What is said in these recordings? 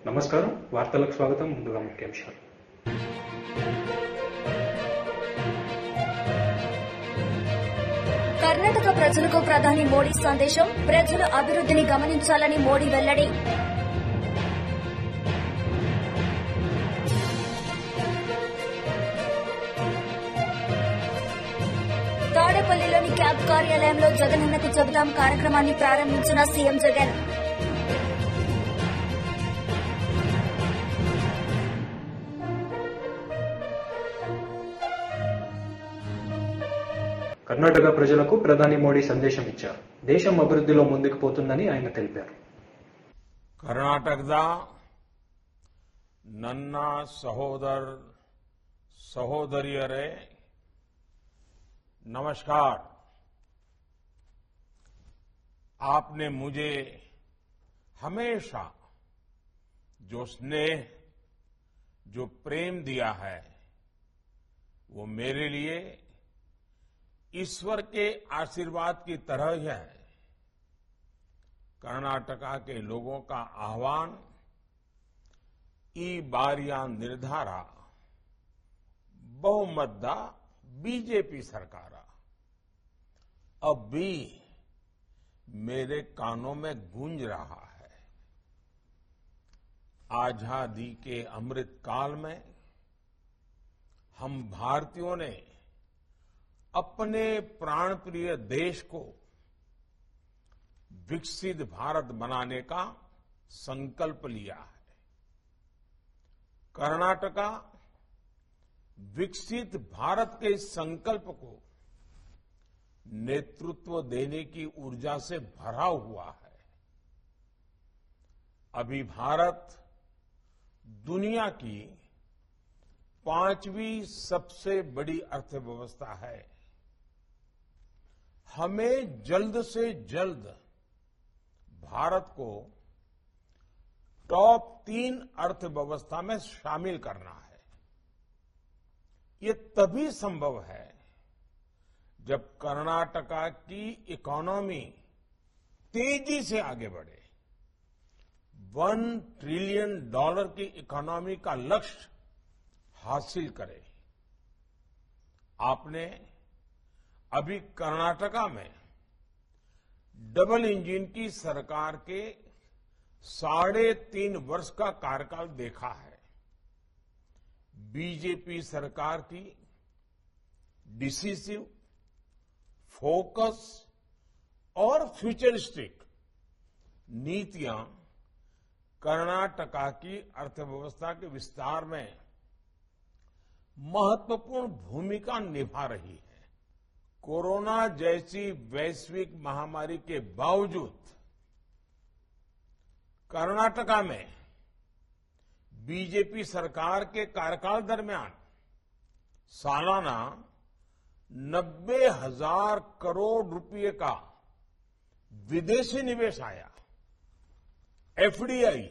నమస్కారం వార్తలకు స్వాగతం ముందుగా ముఖ్యాంశాలు కర్ణాటక ప్రజలకు ప్రధాని మోడీ సందేశం ప్రజల అభివృద్ధిని గమనించాలని మోడీ వెల్లడి తాడేపల్లిలోని క్యాంప్ కార్యాలయంలో జగనన్నకు చెబుతాం కార్యక్రమాన్ని ప్రారంభించిన సీఎం జగన్ కర్ణాటక ప్రజలకు ప్రధాని మోడీ సందేశం ఇచ్చారు. దేశం అభివృద్ధిలో ముందుకు పోతుందని ఆయన తెలిపారు. ಕರ್ನಾಟಕದ ನನ್ನ ಸಹೋದರಿಯರೇ नमस्कार। आपने मुझे हमेशा जो स्नेह जो प्रेम दिया है वो मेरे लिए ईश्वर के आशीर्वाद की तरह ही है। कर्नाटका के लोगों का आह्वान ಈ ಬಾರಿಯ ನಿರ್ಧಾರ ಬಹುಮತದ बीजेपी सरकार अब भी मेरे कानों में गूंज रहा है। आजादी के अमृत काल में हम भारतीयों ने अपने प्राणप्रिय देश को विकसित भारत बनाने का संकल्प लिया है। कर्नाटका विकसित भारत के इस संकल्प को नेतृत्व देने की ऊर्जा से भरा हुआ है। अभी भारत दुनिया की 5वीं सबसे बड़ी अर्थव्यवस्था है। हमें जल्द से जल्द भारत को टॉप 3 अर्थव्यवस्था में शामिल करना है। ये तभी संभव है जब कर्नाटका की इकोनॉमी तेजी से आगे बढ़े। $1 ट्रिलियन की इकोनॉमी का लक्ष्य हासिल करे। आपने अभी कर्नाटका में डबल इंजन की सरकार के 3.5 वर्ष का कार्यकाल देखा है। बीजेपी सरकार की डिसिसिव, फोकस और फ्यूचरिस्टिक नीतियां कर्नाटका की अर्थव्यवस्था के विस्तार में महत्वपूर्ण भूमिका निभा रही है। कोरोना जैसी वैश्विक महामारी के बावजूद कर्नाटका में बीजेपी सरकार के कार्यकाल दरमियान सालाना 90,000 करोड़ रुपए का विदेशी निवेश आया, एफडीआई,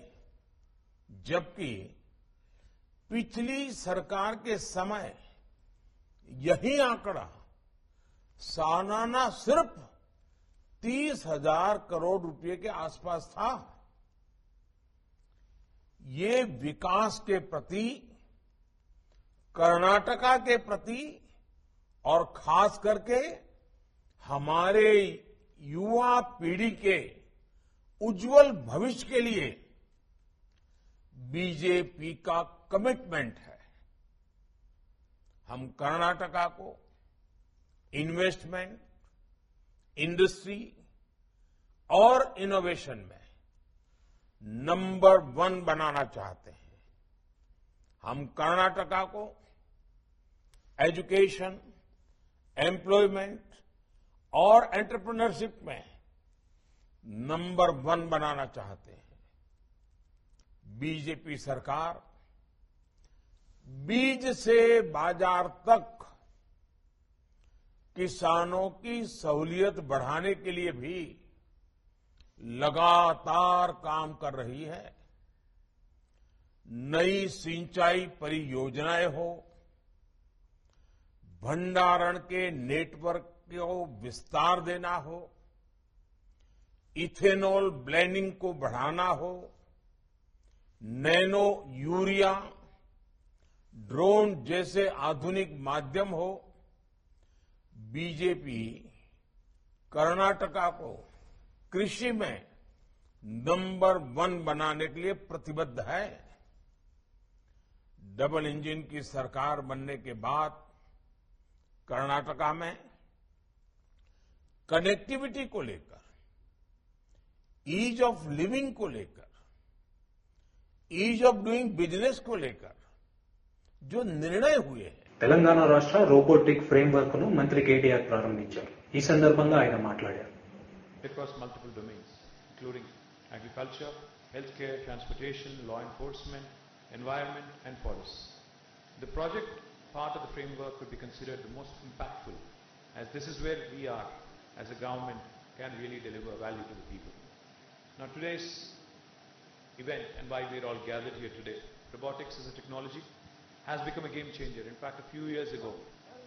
जबकि पिछली सरकार के समय यही आंकड़ा सालाना सिर्फ 30,000 करोड़ रुपए के आसपास था। ये विकास के प्रति, कर्नाटका के प्रति और खास करके हमारे युवा पीढ़ी के उज्जवल भविष्य के लिए बीजेपी का कमिटमेंट है। हम कर्नाटका को इन्वेस्टमेंट, इंडस्ट्री और इनोवेशन में नंबर 1 बनाना चाहते हैं। हम कर्नाटका को एजुकेशन, एम्प्लॉयमेंट और एंटरप्रेन्योरशिप में नंबर 1 बनाना चाहते हैं। बीजेपी सरकार बीज से बाजार तक किसानों की सहूलियत बढ़ाने के लिए भी लगातार काम कर रही है। नई सिंचाई परियोजनाएं हो, भंडारण के नेटवर्क को विस्तार देना हो, इथेनॉल ब्लेंडिंग को बढ़ाना हो, नैनो यूरिया, ड्रोन जैसे आधुनिक माध्यम हो, बीजेपी कर्नाटका को कृषि में नंबर 1 बनाने के लिए प्रतिबद्ध है। डबल इंजन की सरकार बनने के बाद कर्नाटका में कनेक्टिविटी को लेकर, ईज ऑफ लिविंग को लेकर, ईज ऑफ डूइंग बिजनेस को लेकर जो निर्णय हुए हैं, తెలంగాణ రాష్ట్ర రోబోటిక్ ఫ్రేమ్వర్క్ ను మంత్రి కేటీఆర్ ప్రారంభించారు. ఈ సందర్భంగా ఆయన మాట్లాడారు. across multiple domains, including agriculture, healthcare, transportation, law enforcement, environment, and forests. The project part of the framework could be considered the most impactful, as this is where we are, as a government, can really deliver value to the people. Now today's event, and why we are all gathered here today, robotics as a technology has become a game changer. In fact, a few years ago,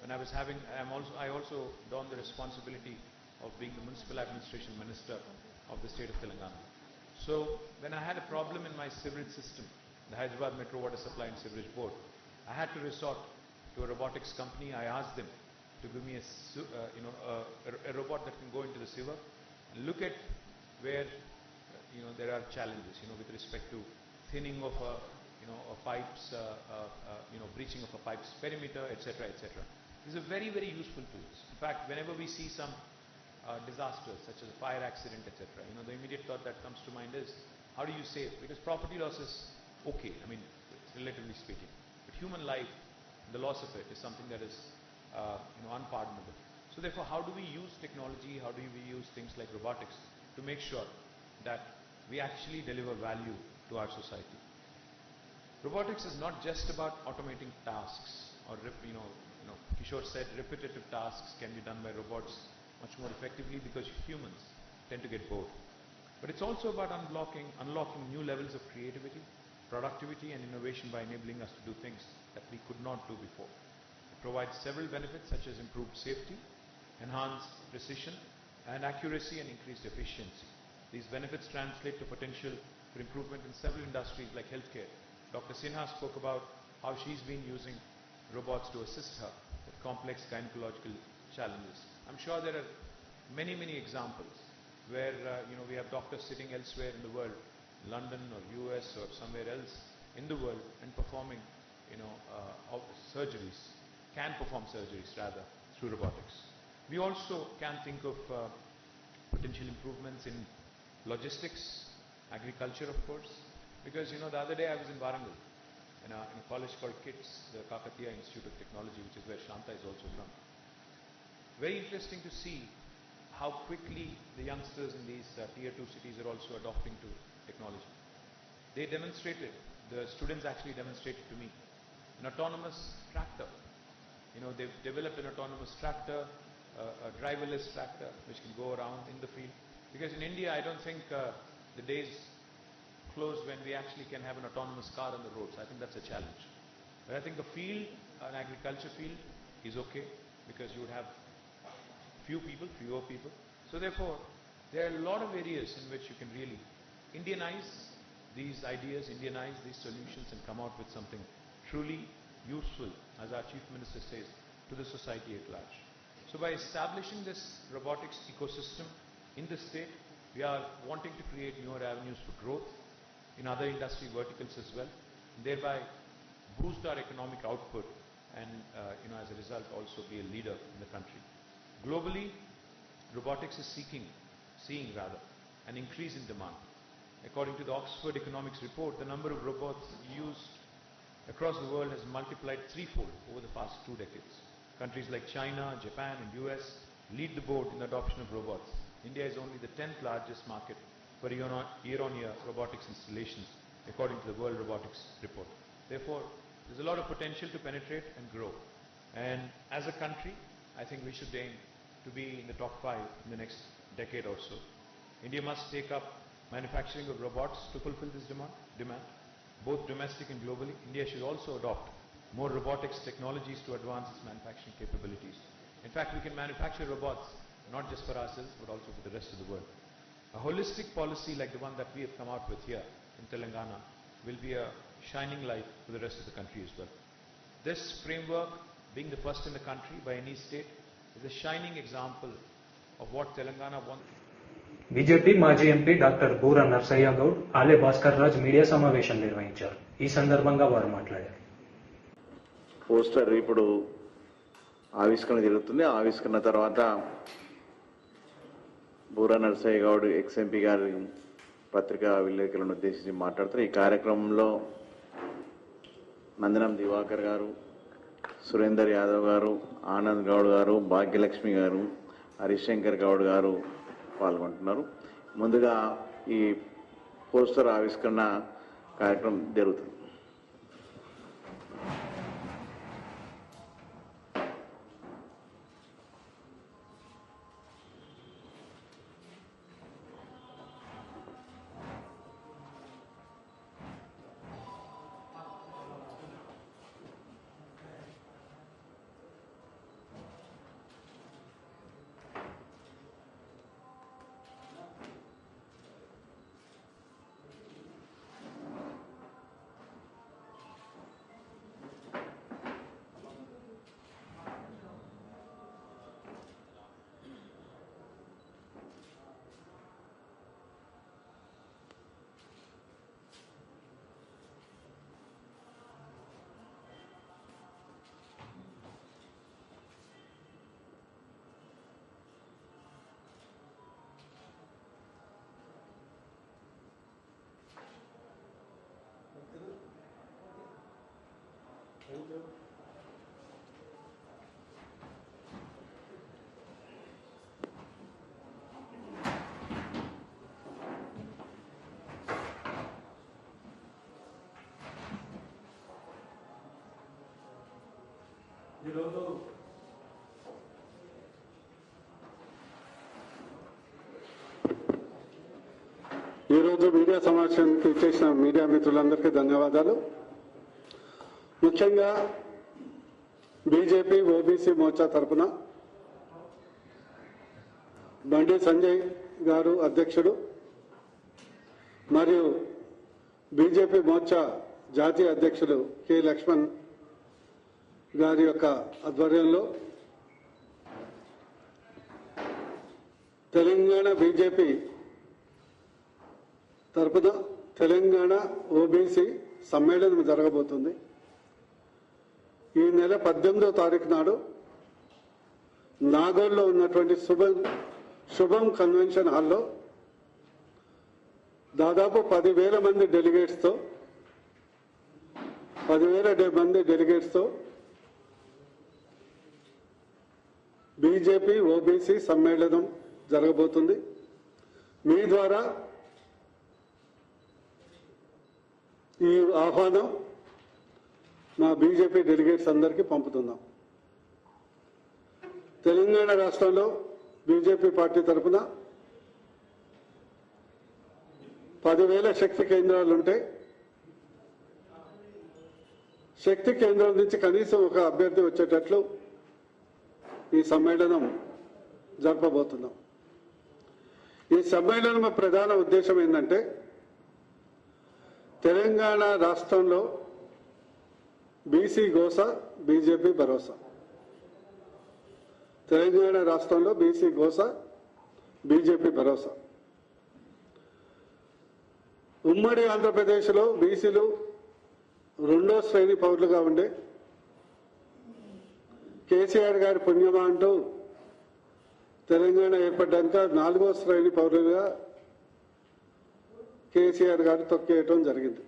when I also donned the responsibility of being the municipal administration minister of the state of Telangana. So when I had a problem in my sewerage system, the Hyderabad Metro Water Supply and Sewerage Board, I had to resort to a robotics company. I asked them to give me a robot that can go into the sewer and look at where there are challenges with respect to thinning of a pipes, breaching of a pipe's perimeter, etc., etc. These are very, very useful tools. In fact, whenever we see some disasters such as a fire accident, etc., the immediate thought that comes to mind is, how do you save? Because property loss is okay, relatively speaking, but human life, the loss of it is something that is unpardonable. So therefore, how do we use technology, how do we use things like robotics to make sure that we actually deliver value to our society? Robotics is not just about automating tasks, or Kishore said repetitive tasks can be done by robots much more effectively because humans tend to get bored. But it's also about unlocking new levels of creativity, productivity, and innovation by enabling us to do things that we could not do before. It provides several benefits such as improved safety, enhanced precision and accuracy, and increased efficiency. These benefits translate to potential for improvement in several industries like healthcare. Dr. Sinha spoke about how she's been using robots to assist her with complex gynecological challenges. I'm sure there are many, many examples where we have doctors sitting elsewhere in the world, London or US or somewhere else in the world, and performing surgeries, can perform surgeries rather through robotics. We also can think of potential improvements in logistics, agriculture, of course, because the other day I was in Warangal in a college called KITS, the Kakatiya Institute of Technology, which is where Shanta is also from. Very interesting to see how quickly the youngsters in these tier 2 cities are also adopting to technology. They demonstrated, the students actually demonstrated to me, an autonomous tractor. They've developed an autonomous tractor, a driverless tractor, which can go around in the field. Because in India, I don't think the days close when we actually can have an autonomous car on the roads. I think that's a challenge. But I think the field, an agriculture field, is okay, because you would have fewer people. So therefore, there are a lot of areas in which you can really Indianize these ideas, Indianize these solutions, and come out with something truly useful, as our Chief Minister says, to the society at large. So by establishing this robotics ecosystem in the state, we are wanting to create newer avenues for growth in other industry verticals as well, and thereby boost our economic output, and as a result also be a leader in the country. Globally, robotics is seeing an increase in demand. According to the Oxford Economics report, the number of robots used across the world has multiplied threefold over the past 2 decades. Countries like China, Japan, and US lead the board in the adoption of robots. India is only the 10th largest market for year-on-year robotics installations, according to the World Robotics Report. Therefore, there's a lot of potential to penetrate and grow. And as a country, I think we should aim to be in the top 5 in the next decade or so. India must take up manufacturing of robots to fulfill this demand, both domestic and globally. India should also adopt more robotics technologies to advance its manufacturing capabilities. In fact, we can manufacture robots not just for ourselves, but also for the rest of the world. A holistic policy like the one that we have come out with here in Telangana will be a shining light to the rest of the country as well. This framework, being the first in the country by any state, is a shining example of what Telangana wants. BJP మాజీ MP doctor Boora Narsaiah Goud, ఆలే Bhaskar Raj media సమావేశం నిర్వహించారు. ఈ సందర్భంగా వారు మాట్లాడారు. Poster ఇప్పుడు ఆవిష్కరణ జరుగుతుంది. ఆవిష్కరణ తర్వాత బూరా నర్సయ్య గౌడ్ ఎక్స్ఎంపీ గారి పత్రికా విలేకరులను ఉద్దేశించి మాట్లాడుతారు. ఈ కార్యక్రమంలో నందనం దివాకర్ గారు, సురేందర్ యాదవ్ గారు, ఆనంద్ గౌడ్ గారు, భాగ్యలక్ష్మి గారు, హరిశంకర్ గౌడ్ గారు పాల్గొంటున్నారు. ముందుగా ఈ పోస్టర్ ఆవిష్కరణ కార్యక్రమం జరుగుతుంది. ఈరోజు మీడియా సమావేశానికి ఇచ్చేసిన మీడియా మిత్రులందరికీ ధన్యవాదాలు. ముఖ్యంగా బీజేపీ ఓబీసీ మోర్చా తరఫున బండి సంజయ్ గారు అధ్యక్షుడు మరియు బీజేపీ మోర్చా జాతీయ అధ్యక్షులు కె లక్ష్మణ్ గారి యొక్క ఆధ్వర్యంలో తెలంగాణ బీజేపీ తరపున తెలంగాణ ఓబీసీ సమ్మేళనం జరగబోతుంది. ఈ నెల 18వ తారీఖు నాడు నాగోల్లో ఉన్నటువంటి శుభం కన్వెన్షన్ హాల్లో దాదాపు 10,000 మంది డెలిగేట్స్తో 10,000 మంది డెలిగేట్స్తో బీజేపీ ఓబీసీ సమ్మేళనం జరగబోతుంది. మీ ద్వారా ఈ ఆహ్వానం మా బీజేపీ డెలిగేట్స్ అందరికీ పంపుతున్నాం. తెలంగాణ రాష్ట్రంలో బీజేపీ పార్టీ తరఫున 10,000 శక్తి కేంద్రాలుంటే శక్తి కేంద్రాల నుంచి కనీసం ఒక అభ్యర్థి వచ్చేటట్లు ఈ సమ్మేళనం జరపబోతున్నాం. ఈ సమ్మేళనం ప్రధాన ఉద్దేశం ఏంటంటే తెలంగాణ రాష్ట్రంలో బీసీ గోస బీజేపీ భరోసా. తెలంగాణ రాష్ట్రంలో బీసీ గోస బీజేపీ భరోసా. ఉమ్మడి ఆంధ్రప్రదేశ్లో బీసీలు 2వ శ్రేణి పౌరులుగా ఉండే కేసీఆర్ గారి పుణ్యమా అంటూ తెలంగాణ ఏర్పడ్డాక 4వ శ్రేణి పౌరులుగా కేసీఆర్ గారు తొక్కేయటం జరిగింది.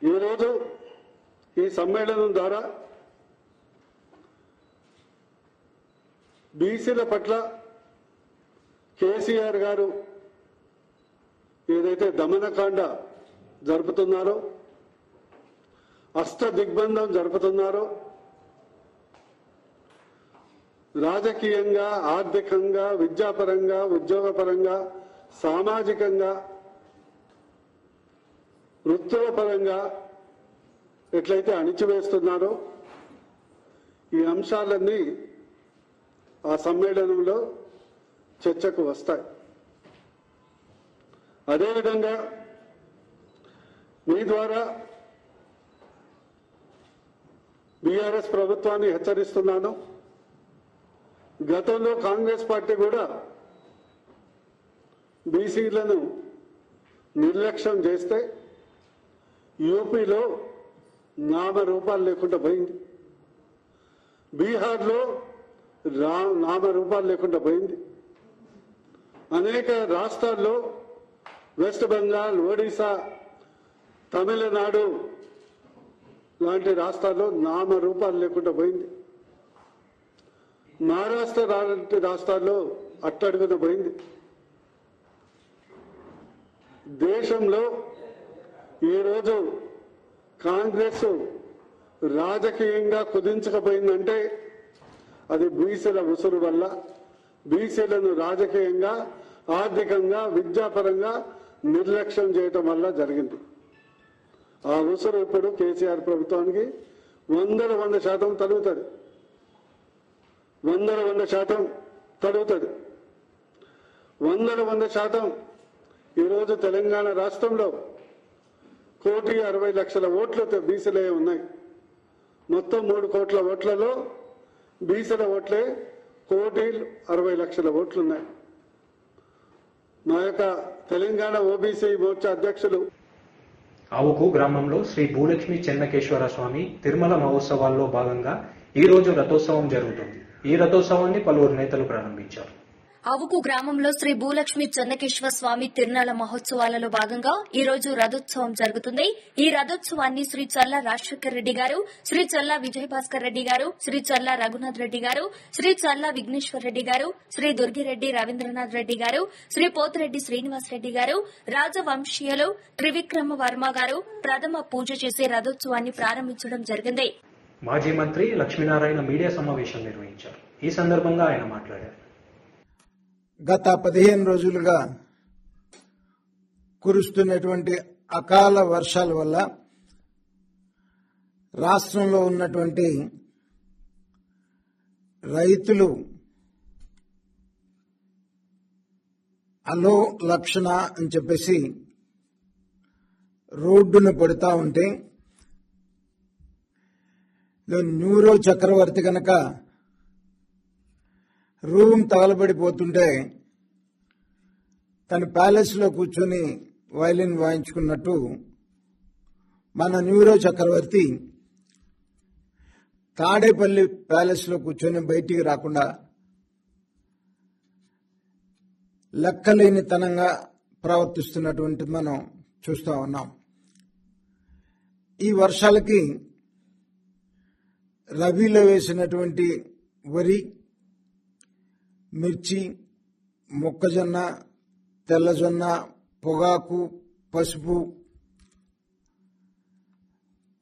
ఈరోజు ఈ సమ్మేళనం ద్వారా బీసీల పట్ల కేసీఆర్ గారు ఏదైతే దమనకాండ జరుపుతున్నారో, అష్ట దిగ్బంధం జరుపుతున్నారో, రాజకీయంగా, ఆర్థికంగా, విద్యాపరంగా, ఉద్యోగపరంగా, సామాజికంగా, వృత్తుల పరంగా ఎట్లయితే అణిచివేస్తున్నారో ఈ అంశాలన్నీ ఆ సమ్మేళనంలో చర్చకు వస్తాయి. అదేవిధంగా మీ ద్వారా బీఆర్ఎస్ ప్రభుత్వాన్ని హెచ్చరిస్తున్నాను. గతంలో కాంగ్రెస్ పార్టీ కూడా బీసీలను నిర్లక్ష్యం చేస్తే యూపీలో నామరూపాలు లేకుండా పోయింది, బీహార్లో నామరూపాలు లేకుండా పోయింది, అనేక రాష్ట్రాల్లో వెస్ట్ బెంగాల్, ఒడిశా, తమిళనాడు లాంటి రాష్ట్రాల్లో నామరూపాలు లేకుండా పోయింది, మహారాష్ట్ర లాంటి రాష్ట్రాల్లో అట్టడుగున పోయింది. దేశంలో ఈరోజు కాంగ్రెస్ రాజకీయంగా కుదించకపోయిందంటే అది బీసీల ఉసురు వల్ల. బీసీలను రాజకీయంగా, ఆర్థికంగా, విద్యాపరంగా నిర్లక్ష్యం చేయటం వల్ల జరిగింది. ఆ ఉసురు ఇప్పుడు కేసీఆర్ ప్రభుత్వానికి 100% తరుగుతుంది. 100% తరుగుతుంది. 100% ఈరోజు తెలంగాణ రాష్ట్రంలో 1,60,00,000 ఓట్లు బీసీలే ఉన్నాయి. మొత్తం 3 కోట్ల ఓట్లలో బీసీల ఓట్లే 1,60,00,000 ఓట్లున్నాయి. మా యొక్క తెలంగాణ ఓబీసీ మోర్చా అధ్యక్షులు ఆవుకు గ్రామంలో శ్రీ భూలక్ష్మి చెన్నకేశ్వర స్వామి తిరుమల మహోత్సవాల్లో భాగంగా ఈ రోజు రథోత్సవం జరుగుతుంది. ఈ రథోత్సవాన్ని పలువురు నేతలు ప్రారంభించారు. అవుకు గ్రామంలో శ్రీ భూలక్ష్మి చెన్నకేశ్వర స్వామి తిరునాళ్ల మహోత్సవాలలో భాగంగా ఈ రోజు రథోత్సవం జరుగుతుంది. ఈ రథోత్సవాన్ని శ్రీ చల్లా రాజశేఖర రెడ్డి గారు, శ్రీ చల్లా విజయభాస్కర్ రెడ్డి గారు, శ్రీ చల్లా రఘునాథ్ రెడ్డి గారు, శ్రీ చల్లా విఘ్నేశ్వర్ రెడ్డి గారు, శ్రీ దుర్గిరెడ్డి రవీంద్రనాథ్ రెడ్డి గారు, శ్రీ పోతిరెడ్డి శ్రీనివాస్ రెడ్డి గారు, రాజవంశీయులు త్రివిక్రమ వర్మ గారు ప్రథమ పూజ చేసి రథోత్సవాన్ని ప్రారంభించడం జరిగింది. మాజీ మంత్రి లక్ష్మీనారాయణ మీడియా సమావేశం నిర్వహించారు. ఈ సందర్భంగా ఆయన మాట్లాడారు. గత 15 రోజులుగా కురుస్తున్నటువంటి అకాల వర్షాల వల్ల రాష్ట్రంలో ఉన్నటువంటి రైతులు అలో లక్షణ అని చెప్పేసి రోడ్డును పడుతూ ఉంటే న్యూరో చక్రవర్తి కనుక రూమ్ తగలబడిపోతుంటే తన ప్యాలెస్ లో కూర్చొని వయలిన్ వాయించుకున్నట్టు మన న్యూరో చక్రవర్తి తాడేపల్లి ప్యాలెస్ లో కూర్చొని బయటికి రాకుండా లెక్కలేనితనంగా ప్రవర్తిస్తున్నటువంటి మనం చూస్తూ ఉన్నాం. ఈ వర్షాలకి రబీలో వేసినటువంటి వరి, మిర్చి, మొక్కజొన్న, తెల్లజొన్న, పొగాకు, పసుపు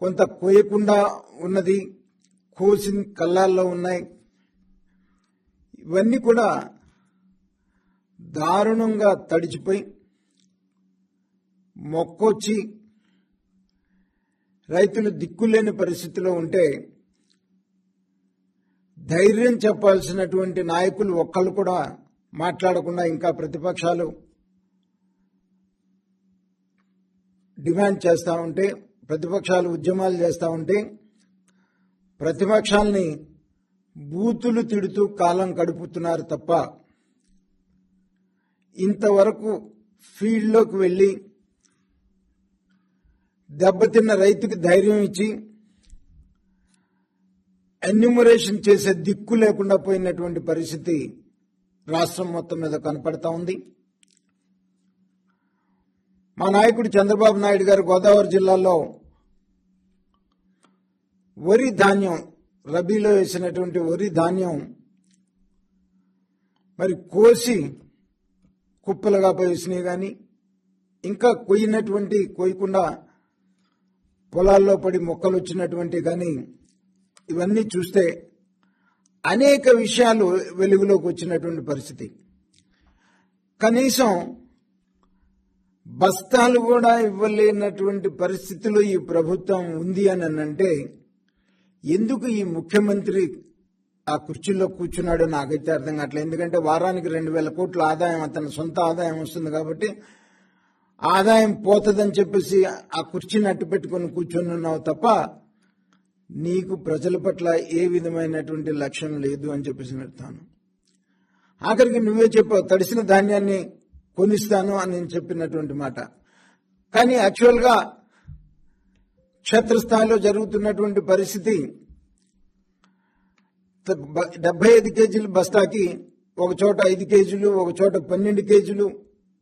కొంత కోయకుండా ఉన్నది, కోసి కళ్ళాల్లో ఉన్నాయి. ఇవన్నీ కూడా దారుణంగా తడిచిపోయి మొక్కొచ్చి రైతులు దిక్కులేని పరిస్థితిలో ఉంటే ధైర్యం చెప్పాల్సినటువంటి నాయకులు ఒక్కళ్ళు కూడా మాట్లాడకుండా ఇంకా ప్రతిపక్షాలు డిమాండ్ చేస్తూ ఉంటే, ప్రతిపక్షాలు ఉద్యమాలు చేస్తూ ఉంటే ప్రతిపక్షాలని బూతులు తిడుతూ కాలం గడుపుతున్నారు తప్ప ఇంతవరకు ఫీల్డ్లోకి వెళ్లి దెబ్బతిన్న రైతుకి ధైర్యం ఇచ్చి ఎన్యూమరేషన్ చేసే దిక్కు లేకుండా పోయినటువంటి పరిస్థితి రాష్ట్రం మొత్తం మీద కనపడతా ఉంది. మా నాయకుడు చంద్రబాబు నాయుడు గారు గోదావరి జిల్లాలో వరి ధాన్యం, రబీలో వేసినటువంటి వరి ధాన్యం మరి కోసి కుప్పలుగా వేసినాయి కానీ ఇంకా కోయకుండా పొలాల్లో పడి మొక్కలు వచ్చినటువంటి కానీ ఇవన్నీ చూస్తే అనేక విషయాలు వెలుగులోకి వచ్చినటువంటి పరిస్థితి. కనీసం బస్తాలు కూడా ఇవ్వలేనటువంటి పరిస్థితిలో ఈ ప్రభుత్వం ఉంది అని అంటే ఎందుకు ఈ ముఖ్యమంత్రి ఆ కుర్చీలో కూర్చున్నాడో నాకైతే అర్థం కావట్లేదు. ఎందుకంటే వారానికి 2,000 కోట్ల ఆదాయం, అతని సొంత ఆదాయం వస్తుంది కాబట్టి ఆదాయం పోతుందని చెప్పేసి ఆ కుర్చీని అట్టు పెట్టుకుని కూర్చొని ఉన్నావు తప్ప నీకు ప్రజల పట్ల ఏ విధమైనటువంటి లక్ష్యం లేదు అని చెప్పేసి చెప్తాను. ఆఖరికి నువ్వే చెప్పావు తడిసిన ధాన్యాన్ని కొనిస్తాను అని నేను చెప్పినటువంటి మాట. కానీ యాక్చువల్గా క్షేత్రస్థాయిలో జరుగుతున్నటువంటి పరిస్థితి 75 కేజీల బస్తాకి ఒక చోట 5 కేజీలు, ఒక చోట 12 కేజీలు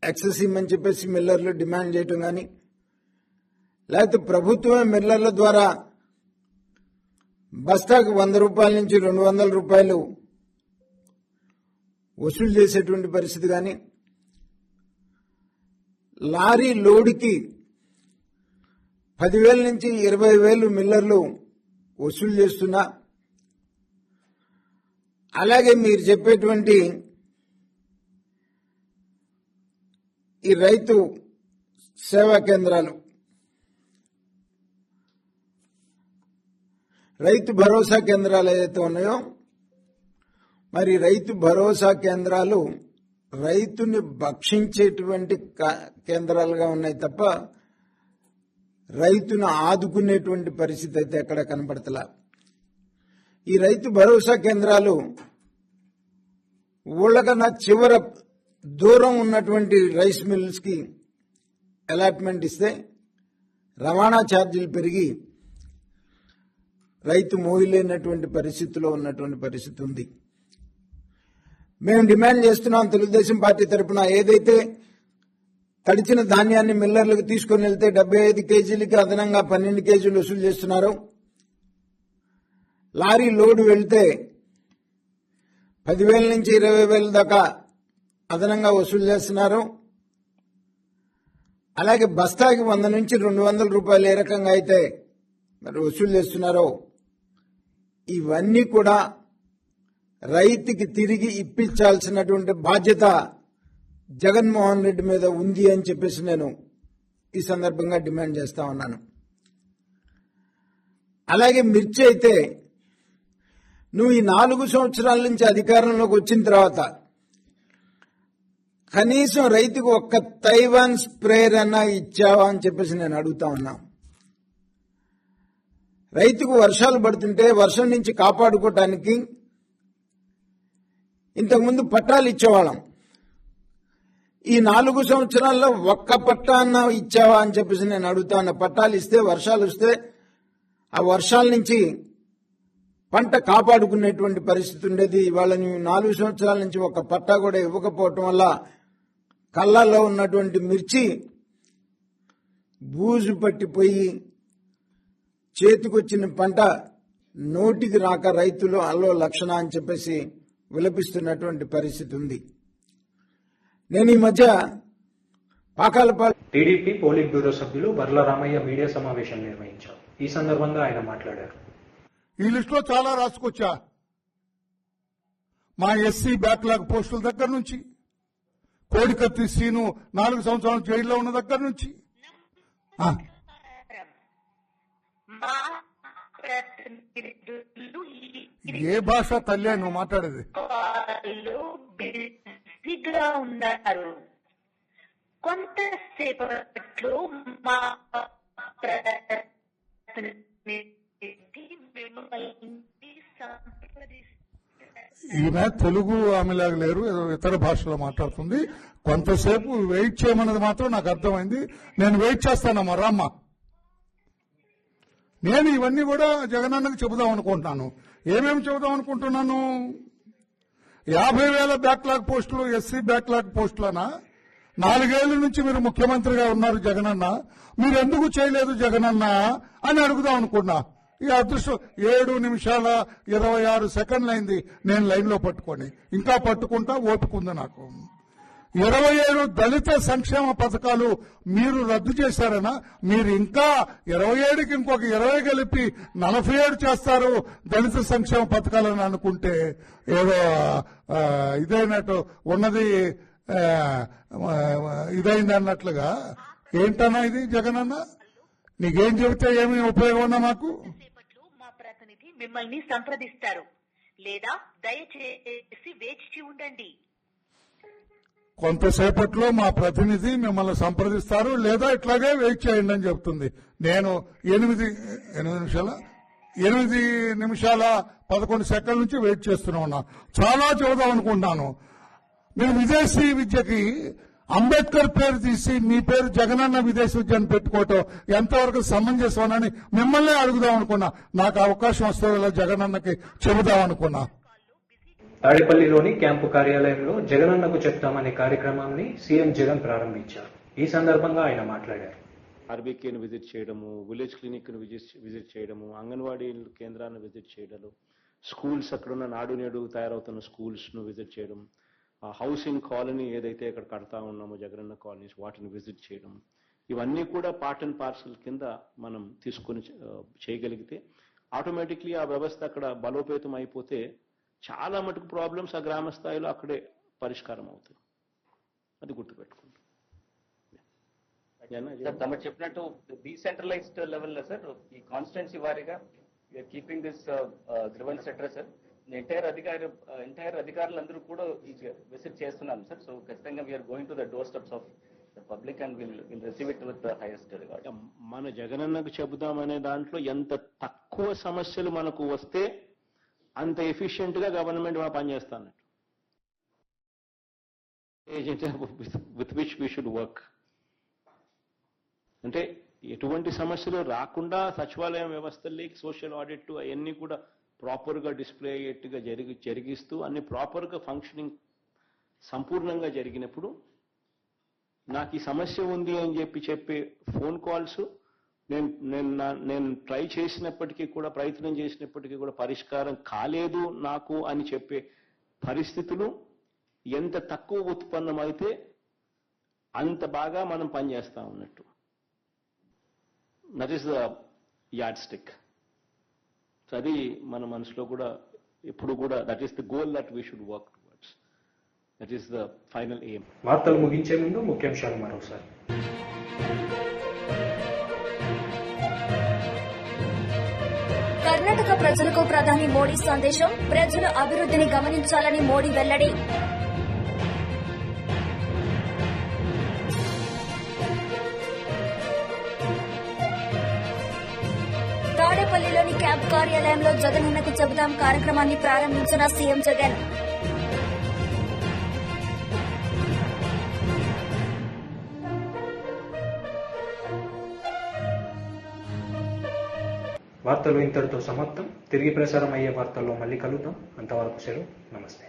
ఎక్సెస్ ఇమ్మని చెప్పేసి మిల్లర్లు డిమాండ్ చేయటం కానీ, లేకపోతే ప్రభుత్వమే మిల్లర్ల ద్వారా బస్తాకు 100 రూపాయల నుంచి 200 రూపాయలు వసూలు చేసేటువంటి పరిస్థితి కానీ, లారీ లోడుకి 10,000 నుంచి 20,000 మిల్లర్లు వసూలు చేస్తున్నా, అలాగే మీరు చెప్పేటువంటి ఈ రైతు సేవా కేంద్రాలు, రైతు భరోసా కేంద్రాలు ఏదైతే ఉన్నాయో, మరి రైతు భరోసా కేంద్రాలు రైతుని భక్షించేటువంటి కేంద్రాలుగా ఉన్నాయి తప్ప రైతును ఆదుకునేటువంటి పరిస్థితి అయితే ఎక్కడ కనపడతలా. ఈ రైతు భరోసా కేంద్రాలు ఊళ్ళకన్నా చివర దూరం ఉన్నటువంటి రైస్ మిల్స్ కి అలాట్మెంట్ ఇస్తే రవాణా ఛార్జీలు పెరిగి రైతు మోయలేనటువంటి పరిస్థితిలో ఉన్నటువంటి పరిస్థితి ఉంది. మేము డిమాండ్ చేస్తున్నాం తెలుగుదేశం పార్టీ తరఫున, ఏదైతే తడిచిన ధాన్యాన్ని మిల్లర్లకు తీసుకుని వెళ్తే 75 కేజీలకి అదనంగా 12 కేజీలు వసూలు చేస్తున్నారో, లారీ లోడు వెళ్తే 10,000 నుంచి 20,000 దాకా అదనంగా వసూలు చేస్తున్నారు. అలాగే బస్తాకి 100 నుంచి 200 రూపాయలు ఏ రకంగా అయితే మరి వసూలు చేస్తున్నారో, ఇవన్నీ కూడా రైతుకి తిరిగి ఇప్పించాల్సినటువంటి బాధ్యత జగన్మోహన్ రెడ్డి మీద ఉంది అని చెప్పేసి నేను ఈ సందర్భంగా డిమాండ్ చేస్తా ఉన్నాను. అలాగే మిర్చి అయితే నువ్వు ఈ 4 సంవత్సరాల నుంచి అధికారంలోకి వచ్చిన తర్వాత కనీసం రైతుకు ఒక్క తైవాన్ స్ప్రేయర్ అన్నా ఇచ్చావా అని చెప్పేసి నేను అడుగుతా ఉన్నా. రైతుకు వర్షాలు పడుతుంటే వర్షం నుంచి కాపాడుకోవటానికి ఇంతకుముందు పట్టాలు ఇచ్చేవాళ్ళం. ఈ 4 సంవత్సరాల్లో ఒక్క పట్టా అన్నా ఇచ్చావా అని చెప్పేసి నేను అడుగుతా ఉన్నా. పట్టాలు ఇస్తే వర్షాలు వస్తే ఆ వర్షాల నుంచి పంట కాపాడుకునేటువంటి పరిస్థితి ఉండేది. ఇవాళ 4 సంవత్సరాల నుంచి ఒక పట్టా కూడా ఇవ్వకపోవటం వల్ల కళ్ళల్లో ఉన్నటువంటి మిర్చి బూజు పట్టిపోయి చేతికొచ్చిన పంట నోటికి రాక రైతులు అల్లో లక్షణ అని చెప్పేసి విలపిస్తున్నటువంటి పరిస్థితి ఉంది. నేను ఈ మధ్య పాకాలపాడు టీడీపీ పోలిట్ బ్యూరో సభ్యులు బర్ల రామయ్య మీడియా సమావేశం నిర్వహించారు. ఈ సందర్భంగా ఆయన మాట్లాడారు. ఈ లిస్టులో చాలా రాసుకొచ్చా. మా ఎస్సీ బ్యాక్లాగ్ పోస్టుల దగ్గర నుంచి, కోడికత్తి శ్రీను 4 సంవత్సరాలు జైల్లో ఉన్న దగ్గర నుంచి, ఏ భాష తల్లి నువ్వు మాట్లాడేది? బిజీగా ఉన్నారు. కొంతసేపట్లో మా ఈమె తెలుగు ఆమెలాగా లేరు, ఏదో ఇతర భాషలో మాట్లాడుతుంది. కొంతసేపు వెయిట్ చేయమన్నది మాత్రం నాకు అర్థమైంది. నేను వెయిట్ చేస్తానమ్మా, రామ్మా. నేను ఇవన్నీ కూడా జగనన్నకు చెబుదాం అనుకుంటున్నాను. ఏమేమి చెబుదాం అనుకుంటున్నాను? 50,000 బ్యాక్లాగ్ పోస్టులు ఎస్సీ బ్యాక్లాగ్ పోస్టులనా? 4 ఏళ్ల నుంచి మీరు ముఖ్యమంత్రిగా ఉన్నారు జగనన్న, మీరు ఎందుకు చేయలేదు జగనన్న అని అడుగుదాం అనుకున్నా. ఈ అదృష్టం 7 నిమిషాల 26 సెకండ్లు అయింది నేను లైన్లో పట్టుకొని. ఇంకా పట్టుకుంటా, ఓపికంది నాకు. 27 దళిత సంక్షేమ పథకాలు మీరు రద్దు చేశారనా? మీరు ఇంకా 27కి ఇంకొక 20 కలిపి 47 చేస్తారు దళిత సంక్షేమ పథకాలని అనుకుంటే ఏదో ఇదైనట్టు ఉన్నది ఇదైంది అన్నట్లుగా. ఏంటన్నా ఇది జగనన్న? నీకేం చెబితే ఏమీ ఉపయోగం ఉన్నా మాకు? మా ప్రతినిధి మిమ్మల్ని సంప్రదిస్తారు, లేదా దయచేసి వేచి ఉండండి. కొంతసేపట్లో మా ప్రతినిధి మిమ్మల్ని సంప్రదిస్తారు, లేదా ఇట్లాగే వెయిట్ చేయండి అని చెప్తుంది. నేను 8 నిమిషాల 11 సెకండ్ల నుంచి వెయిట్ చేస్తూనే ఉన్నా. చాలా చెబుదాం అనుకుంటున్నాను. మీరు విదేశీ విద్యకి అంబేద్కర్ పేరు తీసి మీ పేరు జగనన్న విదేశీ విద్య అని పెట్టుకోవటం ఎంతవరకు సమంజసమని మిమ్మల్ని అడుగుదాం అనుకున్నా. నాకు అవకాశం వస్తే జగనన్నకి చెబుదాం అనుకున్నా. తాడేపల్లిలోని క్యాంపు కార్యాలయంలో జగనన్నకు చెప్తామనే కార్యక్రమాన్ని సీఎం జగన్ ప్రారంభించారు. ఈ సందర్భంగా ఆయన మాట్లాడారు. ఆర్బీకేను విజిట్ చేయడము, విలేజ్ క్లినిక్ను విజిట్ చేయడము, అంగన్వాడీ కేంద్రాన్ని విజిట్ చేయడము, స్కూల్స్ అక్కడున్న నాడు నేడు తయారవుతున్న స్కూల్స్ను విజిట్ చేయడం, హౌసింగ్ కాలనీ ఏదైతే ఇక్కడ కడతా ఉన్నామో జగనన్న కాలనీస్ వాటిని విజిట్ చేయడం, ఇవన్నీ కూడా పార్ట్ అండ్ పార్సల్ కింద మనం తీసుకొని చేయగలిగితే ఆటోమేటిక్లీ ఆ వ్యవస్థ అక్కడ బలోపేతం అయిపోతే చాలా మటుకు ప్రాబ్లమ్స్ ఆ గ్రామ స్థాయిలో అక్కడే పరిష్కారం అవుతాయి. అది గుర్తుపెట్టుకోండి. తమ చెప్పినట్టు డీసెంట్రలైజ్డ్ లెవెల్ లో సార్ ఈ కాన్స్టిట్యున్సీ వారీగా keeping this grievance centre sir entire అధికారులందరూ కూడా విజిట్ చేస్తున్నాం సార్. సో ఖచ్చితంగా we are going to the doorsteps of the public and will receive it with the highest regard. మన జగనన్నకు చెబుదామనే దాంట్లో ఎంత తక్కువ సమస్యలు మనకు వస్తే అంత ఎఫిషియెంట్ గా గవర్నమెంట్ పనిచేస్తానట్టు. Agent with which we should work అంటే ఎటువంటి సమస్యలు రాకుండా సచివాలయం వ్యవస్థల్లోకి సోషల్ ఆడిట్ అవన్నీ కూడా ప్రాపర్ గా డిస్ప్లే అయ్యేట్టుగా జరిగిస్తూ అన్ని ప్రాపర్ గా ఫంక్షనింగ్ సంపూర్ణంగా జరిగినప్పుడు నాకు ఈ సమస్య ఉంది అని చెప్పే ఫోన్ కాల్స్ నేను ట్రై చేసినప్పటికీ కూడా ప్రయత్నం చేసినప్పటికీ కూడా పరిష్కారం కాలేదు నాకు అని చెప్పే పరిస్థితులు ఎంత తక్కువ ఉత్పన్నమైతే అంత బాగా మనం పనిచేస్తా ఉన్నట్టు. That is the yard stick. So అది మన మనసులో కూడా ఎప్పుడు కూడా that is the goal that we should work towards. That is the final aim. వార్తలు ముగించే ముందు ముఖ్యాంశాలు మరోసారి. కర్ణాటక ప్రజలకు ప్రధాని మోడీ సందేశం, ప్రజల అభివృద్ధిని గమనించాలని మోడీ వెల్లడి. తాడేపల్లిలోని క్యాంప్ కార్యాలయంలో జగనన్నకు చెబుతాం కార్యక్రమాన్ని ప్రారంభించిన సీఎం జగన్. వార్తలు ఇంతటితో సమాప్తం. తిరిగి ప్రసారం అయ్యే వార్తల్లో మళ్ళీ కలుద్దాం. అంతవరకు సెలవు. నమస్తే.